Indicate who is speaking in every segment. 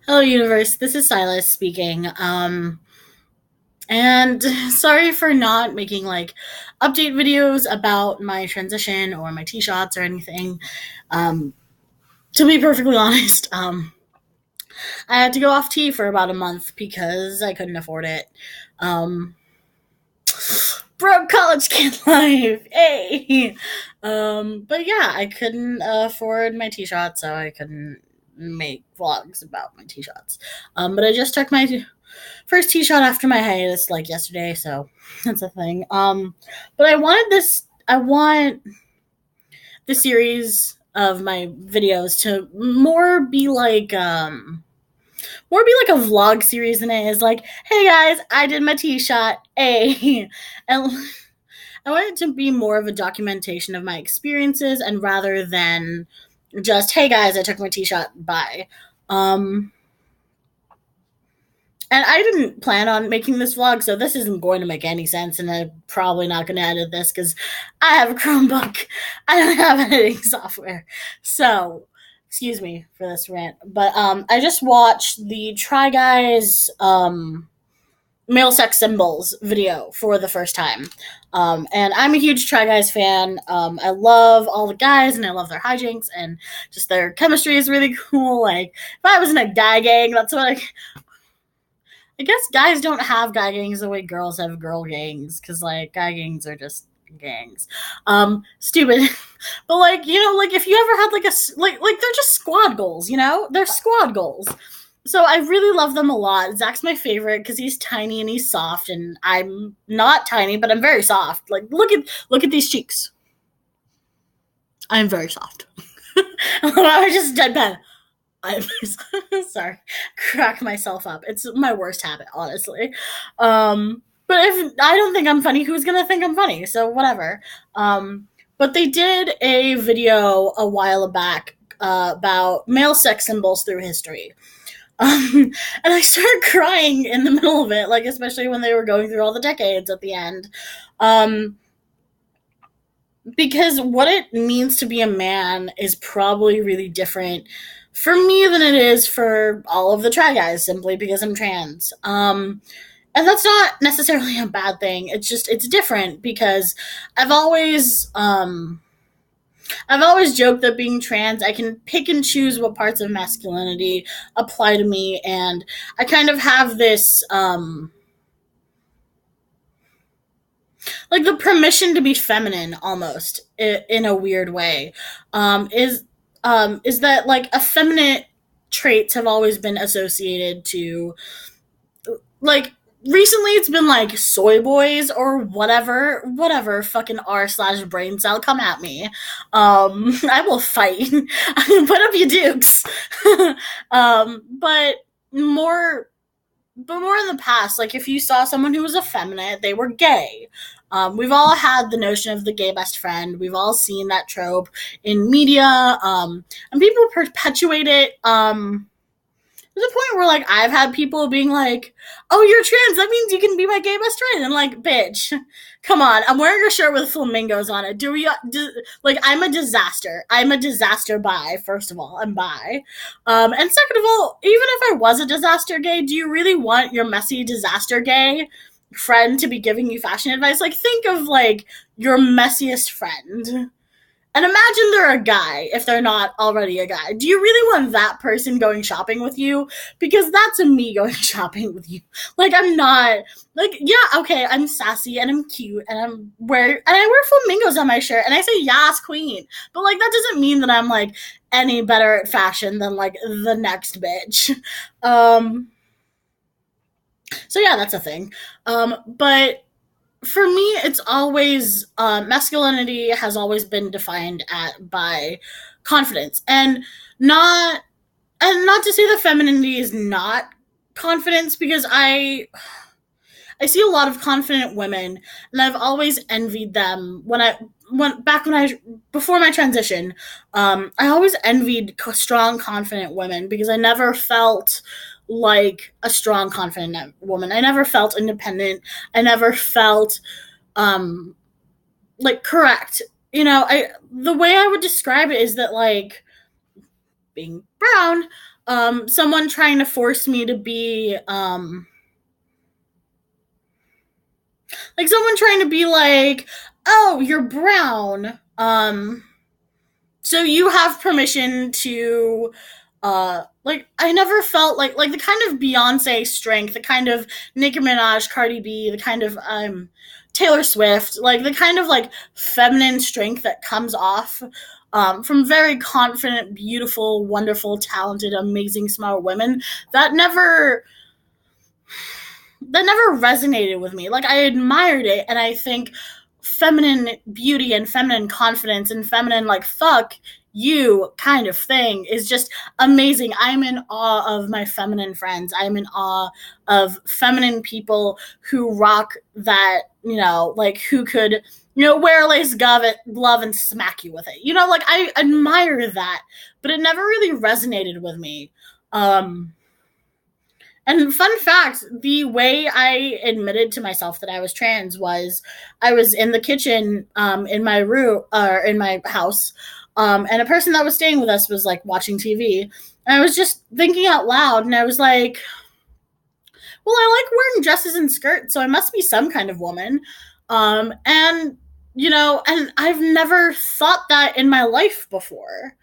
Speaker 1: Hello, universe. This is Silas speaking. And sorry for not making update videos about my transition or my t shots or anything. Um, to be perfectly honest, I had to go off tea for about a month because I couldn't afford it. Um, broke college kid life. Hey. But yeah, I couldn't afford my t shots, so I couldn't make vlogs about my t shots. But I just took my first tee shot after my hiatus like yesterday, so that's a thing. But I want the series of my videos to more be like a vlog series than it is like, hey guys, I did my tee shot. Hey. And I want it to be more of a documentation of my experiences and rather than just, hey guys, I took my tee shot, bye. Um And I didn't plan on making this vlog, so this isn't going to make any sense, and I'm probably not going to edit this because I have a Chromebook. I don't have editing software. So, excuse me for this rant. But I just watched the Try Guys male sex symbols video for the first time. And I'm a huge Try Guys fan. I love all the guys and I love their hijinks and just their chemistry is really cool. Like, if I was in a guy gang, that's what I guess guys don't have guy gangs the way girls have girl gangs, because like guy gangs are just gangs. Stupid, but like if you ever had like they're just squad goals, they're squad goals. So I really love them a lot. Zach's my favorite because he's tiny and he's soft, and I'm not tiny, but I'm very soft. Like look at these cheeks. I'm very soft. I was just deadpan. I'm sorry, crack myself up. It's my worst habit, honestly. But if I don't think I'm funny, who's gonna think I'm funny? So whatever. But they did a video a while back about male sex symbols through history. And I started crying in the middle of it, like especially when they were going through all the decades at the end. Um, because what it means to be a man is probably really different for me than it is for all of the try guys simply because I'm trans. And that's not necessarily a bad thing. It's different because I've always I've always joked that being trans, I can pick and choose what parts of masculinity apply to me, and I kind of have this like the permission to be feminine almost in a weird way. Is that like effeminate traits have always been associated to like recently it's been like soy boys or whatever fucking r/brain cell come at me. I will fight. Put up your dukes. But more but more in the past, like if you saw someone who was effeminate, they were gay. We've all had the notion of the gay best friend. We've all seen that trope in media, and people perpetuate it. There's a point where like I've had people being like, "Oh, you're trans. That means you can be my gay best friend." And like, bitch, come on. I'm wearing a shirt with flamingos on it. Like I'm a disaster. I'm a disaster bi. First of all, I'm bi. And second of all, even if I was a disaster gay, do you really want your messy disaster gay friend to be giving you fashion advice? Like, think of like your messiest friend. And imagine they're a guy if they're not already a guy. Do you really want that person going shopping with you? Because that's a me going shopping with you. Like I'm not like yeah, okay, I'm sassy and I'm cute and I wear flamingos on my shirt and I say yas queen. But like that doesn't mean that I'm like any better at fashion than like the next bitch. Um so yeah, that's a thing. But for me, it's always masculinity has always been defined by confidence, and not to say that femininity is not confidence because I see a lot of confident women, and I've always envied them when I before my transition. I always envied strong, confident women because I never felt like a strong, confident woman. I never felt independent. I never felt um like correct. I the way I would describe it is that like being brown, someone trying to force me to be like someone trying to be like, oh, you're brown, so you have permission to like I never felt like the kind of Beyonce strength, the kind of Nicki Minaj, Cardi B, the kind of Taylor Swift, like the kind of like feminine strength that comes off from very confident, beautiful, wonderful, talented, amazing, smart women. That never that never resonated with me. Like I admired it, and I think feminine beauty and feminine confidence and feminine like fuck you kind of thing is just amazing. I'm in awe of my feminine friends. I'm in awe of feminine people who rock that, like who could, wear a lace glove and smack you with it. Like I admire that, but it never really resonated with me. And fun fact, the way I admitted to myself that I was trans was I was in the kitchen in my room or in my house, and a person that was staying with us was like watching TV, and I was just thinking out loud, and I was like, "Well, I like wearing dresses and skirts, so I must be some kind of woman." And and I've never thought that in my life before.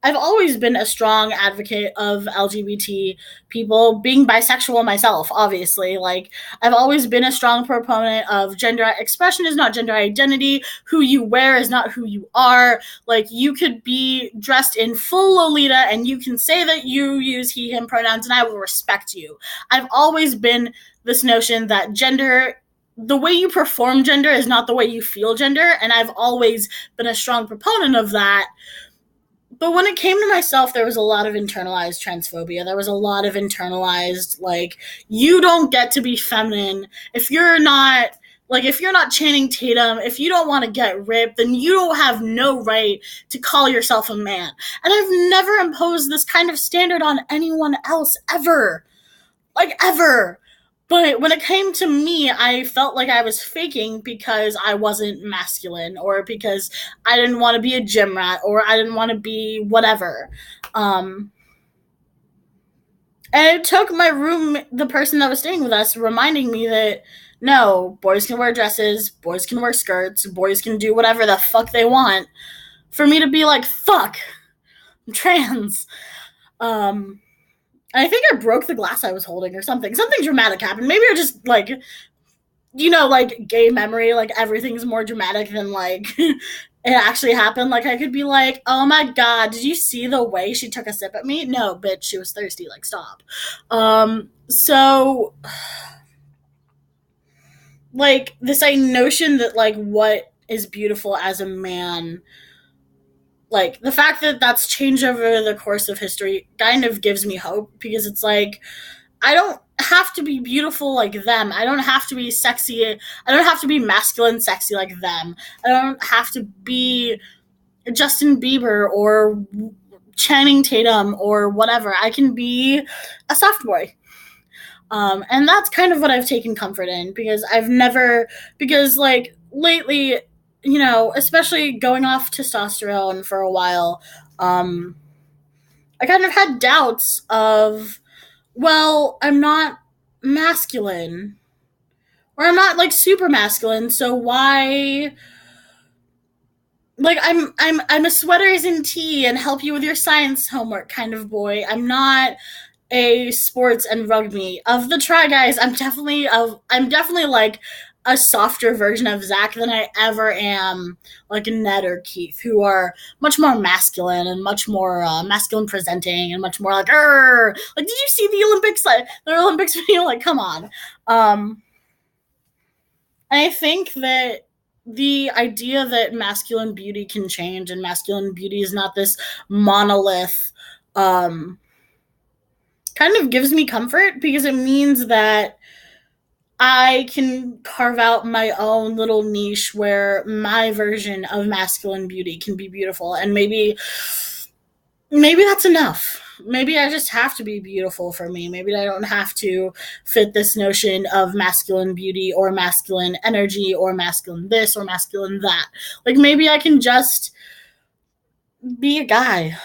Speaker 1: I've always been a strong advocate of LGBT people, being bisexual myself, obviously. Like, I've always been a strong proponent of gender expression is not gender identity. Who you wear is not who you are. Like, you could be dressed in full Lolita and you can say that you use he, him pronouns, and I will respect you. I've always been this notion that the way you perform gender is not the way you feel gender, and I've always been a strong proponent of that. But when it came to myself, there was a lot of internalized transphobia. There was a lot of internalized, like, you don't get to be feminine if you're not, if you're not Channing Tatum, if you don't want to get ripped, then you don't have no right to call yourself a man. And I've never imposed this kind of standard on anyone else ever. Like, ever. But when it came to me, I felt like I was faking because I wasn't masculine, or because I didn't want to be a gym rat, or I didn't want to be whatever. And it took the person that was staying with us, reminding me that no, boys can wear dresses, boys can wear skirts, boys can do whatever the fuck they want, for me to be like, fuck, I'm trans. I think I broke the glass I was holding or something. Something dramatic happened. Maybe I just like, like gay memory, like everything's more dramatic than like it actually happened. Like I could be like, oh my god, did you see the way she took a sip at me? No, bitch, she was thirsty. Like stop. So like this notion that like what is beautiful as a man, like the fact that that's changed over the course of history kind of gives me hope, because it's like I don't have to be beautiful like them. I don't have to be sexy. I don't have to be masculine sexy like them. I don't have to be Justin Bieber or Channing Tatum or whatever. I can be a soft boy. And that's kind of what I've taken comfort in, because like lately, especially going off testosterone for a while, I kind of had doubts of, well, I'm not masculine, or I'm not like super masculine, so why, like I'm a sweaters and tea and help you with your science homework kind of boy. I'm not a sports and rugby. Of the Try Guys, I'm definitely like a softer version of Zach than I ever am like Ned or Keith, who are much more masculine and much more masculine presenting and much more like, like, did you see the Olympics? The Olympics video? Like, come on. I think that the idea that masculine beauty can change and masculine beauty is not this monolith, kind of gives me comfort, because it means that I can carve out my own little niche where my version of masculine beauty can be beautiful. And maybe that's enough. Maybe I just have to be beautiful for me. Maybe I don't have to fit this notion of masculine beauty or masculine energy or masculine this or masculine that. Like maybe I can just be a guy.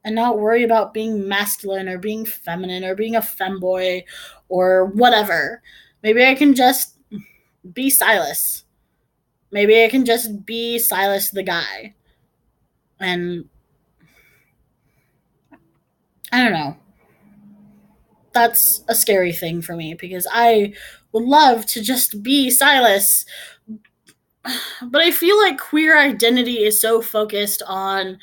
Speaker 1: and not worry about being masculine or being feminine or being a femboy or whatever. Maybe I can just be Silas. Maybe I can just be Silas the guy. And I don't know. That's a scary thing for me because I would love to just be Silas, but I feel like queer identity is so focused on,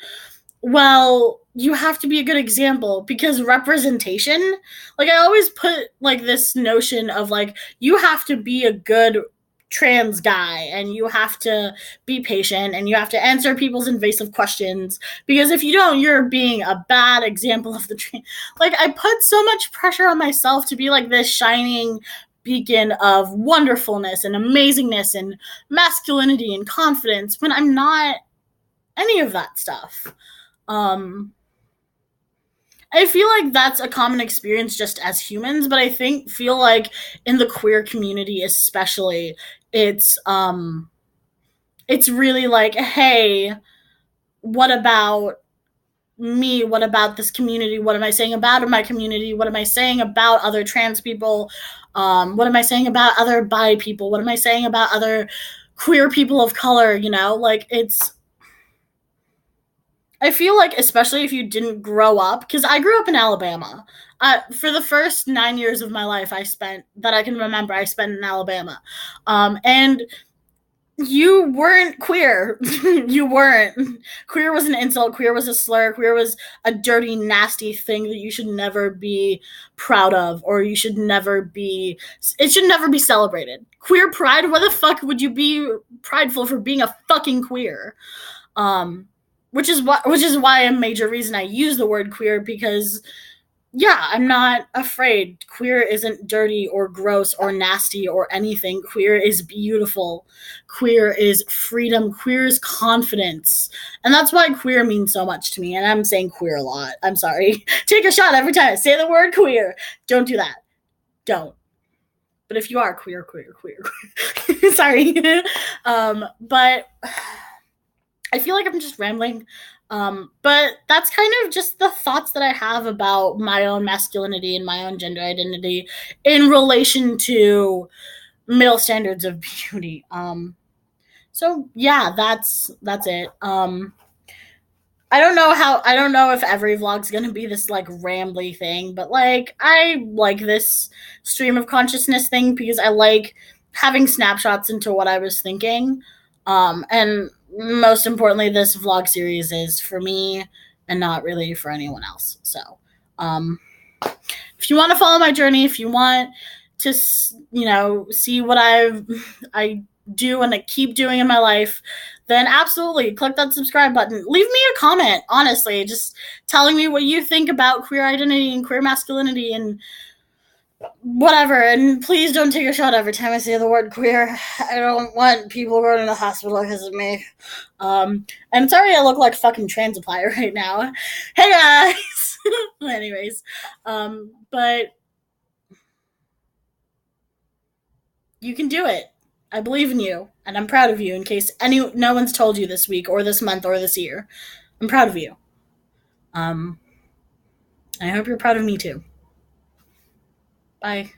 Speaker 1: well, you have to be a good example because representation, like I always put like this notion of like you have to be a good trans guy and you have to be patient and you have to answer people's invasive questions because if you don't, you're being a bad example of the trans. Like I put so much pressure on myself to be like this shining beacon of wonderfulness and amazingness and masculinity and confidence when I'm not any of that stuff. um I feel like that's a common experience just as humans, but I think feel like in the queer community especially, it's really like, hey, what about me? What about this community? What am I saying about my community? What am I saying about other trans people? What am I saying about other bi people? What am I saying about other queer people of color? Like I feel like, especially if you didn't grow up, because I grew up in Alabama. For the first 9 years of my life, that I can remember, I spent in Alabama. And you weren't queer. You weren't. Queer was an insult. Queer was a slur. Queer was a dirty, nasty thing that you should never be proud of, or you should never be. It should never be celebrated. Queer pride. Why the fuck would you be prideful for being a fucking queer? Um, which is why a major reason I use the word queer because yeah, I'm not afraid. Queer isn't dirty or gross or nasty or anything. Queer is beautiful. Queer is freedom. Queer is confidence. And that's why queer means so much to me. And I'm saying queer a lot. I'm sorry. Take a shot every time I say the word queer. Don't do that. Don't. But if you are queer, queer, queer. Sorry. But I feel like I'm just rambling. But that's kind of just the thoughts that I have about my own masculinity and my own gender identity in relation to male standards of beauty. So yeah, that's it. I don't know if every vlog's gonna be this like rambly thing, but like I like this stream of consciousness thing because I like having snapshots into what I was thinking. And most importantly, this vlog series is for me and not really for anyone else. So, um, if you want to follow my journey, if you want to, see what I do and I keep doing in my life, then absolutely click that subscribe button. Leave me a comment, honestly, just telling me what you think about queer identity and queer masculinity and whatever. And please don't take a shot every time I say the word queer. I don't want people going to the hospital because of me. And sorry I look like fucking Transapply right now. Hey guys. Anyways, but you can do it. I believe in you, and I'm proud of you. In case no one's told you this week or this month or this year, I'm proud of you. I hope you're proud of me too. Bye.